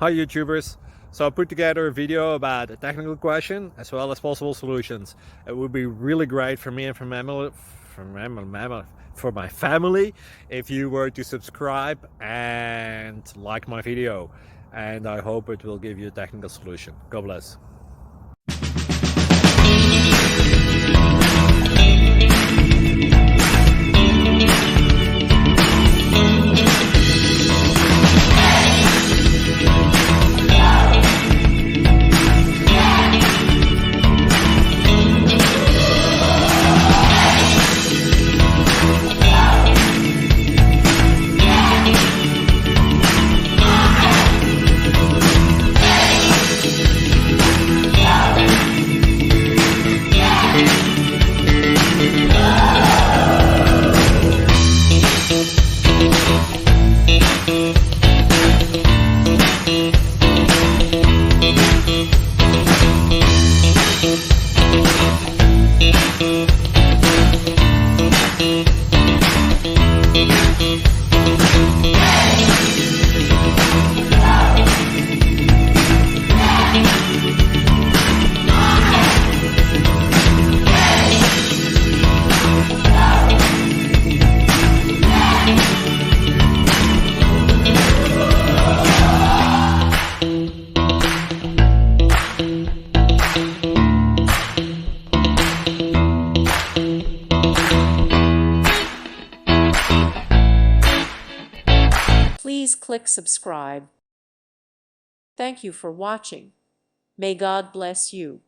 Hi YouTubers! So I put together a video about a technical question as well as possible solutions. It would be really great for me and for my family if you were to subscribe and like my video, and I hope it will give you a technical solution. God bless. Please click subscribe. Thank you for watching. May God bless you.